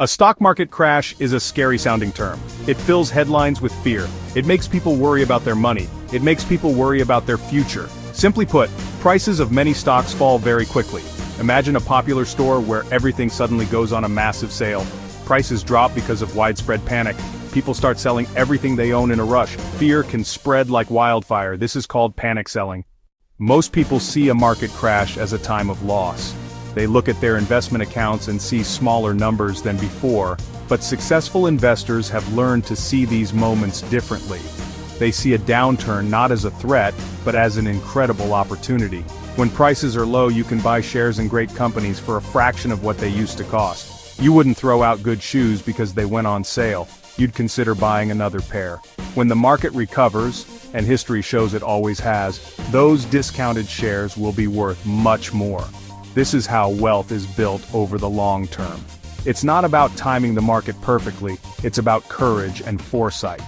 A stock market crash is a scary-sounding term. It fills headlines with fear. It makes people worry about their money. It makes people worry about their future. Simply put, prices of many stocks fall very quickly. Imagine a popular store where everything suddenly goes on a massive sale. Prices drop because of widespread panic. People start selling everything they own in a rush. Fear can spread like wildfire. This is called panic selling. Most people see a market crash as a time of loss. They look at their investment accounts and see smaller numbers than before, but successful investors have learned to see these moments differently. They see a downturn not as a threat, but as an incredible opportunity. When prices are low, you can buy shares in great companies for a fraction of what they used to cost. You wouldn't throw out good shoes because they went on sale. You'd consider buying another pair. When the market recovers, and history shows it always has, those discounted shares will be worth much more. This is how wealth is built over the long term. It's not about timing the market perfectly, it's about courage and foresight.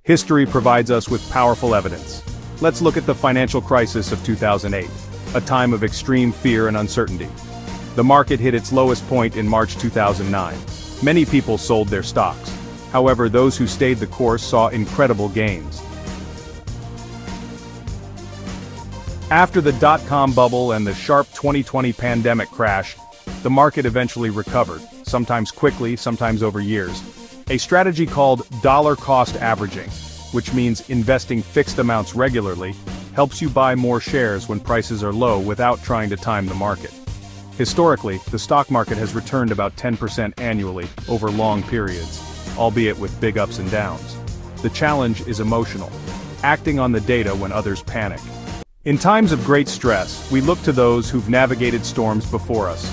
History provides us with powerful evidence. Let's look at the financial crisis of 2008, a time of extreme fear and uncertainty. The market hit its lowest point in March 2009. Many people sold their stocks. However, those who stayed the course saw incredible gains. After the dot-com bubble and the sharp 2020 pandemic crash, the market eventually recovered, sometimes quickly, sometimes over years. A strategy called dollar-cost averaging, which means investing fixed amounts regularly, helps you buy more shares when prices are low without trying to time the market. Historically, the stock market has returned about 10% annually over long periods, albeit with big ups and downs. The challenge is emotional, acting on the data when others panic. In times of great stress, we look to those who've navigated storms before us.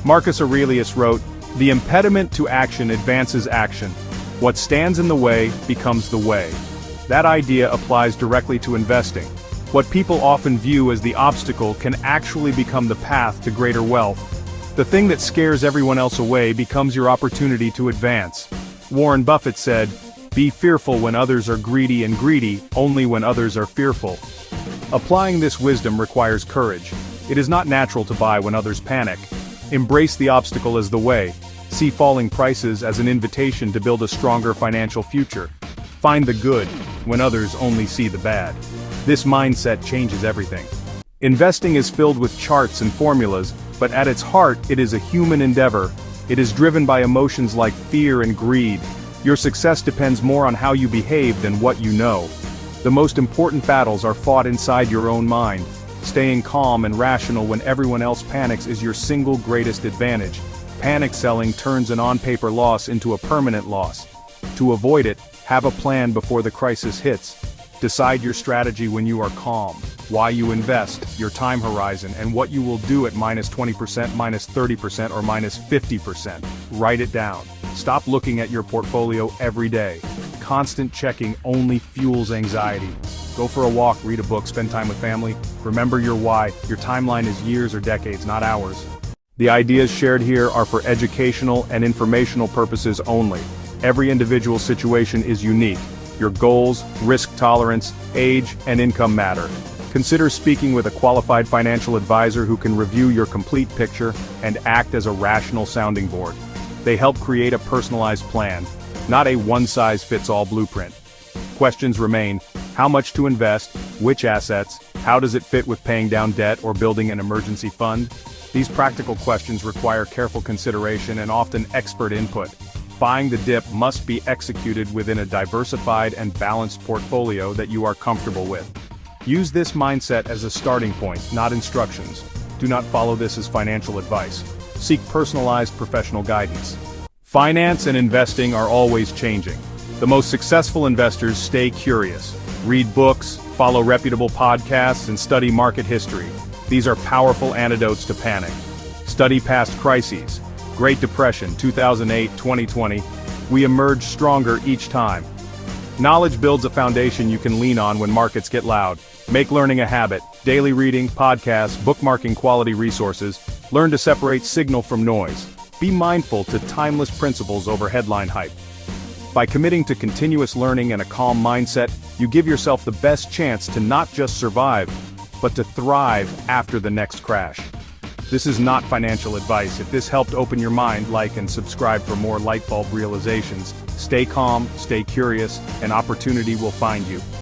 Marcus Aurelius wrote, "The impediment to action advances action. What stands in the way becomes the way." That idea applies directly to investing. What people often view as the obstacle can actually become the path to greater wealth. The thing that scares everyone else away becomes your opportunity to advance. Warren Buffett said, "Be fearful when others are greedy and greedy only when others are fearful." Applying this wisdom requires courage. It is not natural to buy when others panic. Embrace the obstacle as the way. See falling prices as an invitation to build a stronger financial future. Find the good when others only see the bad. This mindset changes everything. Investing is filled with charts and formulas, but at its heart it is a human endeavor. It is driven by emotions like fear and greed. Your success depends more on how you behave than what you know. The most important battles are fought inside your own mind. Staying calm and rational when everyone else panics is your single greatest advantage. Panic selling turns an on-paper loss into a permanent loss. To avoid it, have a plan before the crisis hits. Decide your strategy when you are calm, why you invest, your time horizon, and what you will do at minus 20%, minus 30%, or minus 50%. Write it down. Stop looking at your portfolio every day. Constant checking only fuels anxiety. Go for a walk, read a book, spend time with family. Remember your why. Your timeline is years or decades, not hours. The ideas shared here are for educational and informational purposes only. Every individual situation is unique. Your goals, risk tolerance, age, and income matter. Consider speaking with a qualified financial advisor who can review your complete picture and act as a rational sounding board. They help create a personalized plan, not a one-size-fits-all blueprint. Questions remain: how much to invest, which assets, how does it fit with paying down debt or building an emergency fund? These practical questions require careful consideration and often expert input. Buying the dip must be executed within a diversified and balanced portfolio that you are comfortable with. Use this mindset as a starting point, not instructions. Do not follow this as financial advice. Seek personalized professional guidance. Finance and investing are always changing. The most successful investors stay curious. Read books, follow reputable podcasts, and study market history. These are powerful antidotes to panic. Study past crises. Great Depression, 2008, 2020. We emerge stronger each time. Knowledge builds a foundation you can lean on when markets get loud. Make learning a habit. Daily reading, podcasts, bookmarking quality resources. Learn to separate signal from noise. Be mindful to timeless principles over headline hype. By committing to continuous learning and a calm mindset, you give yourself the best chance to not just survive, but to thrive after the next crash. This is not financial advice. If this helped open your mind, like and subscribe for more light bulb realizations. Stay calm, stay curious, and opportunity will find you.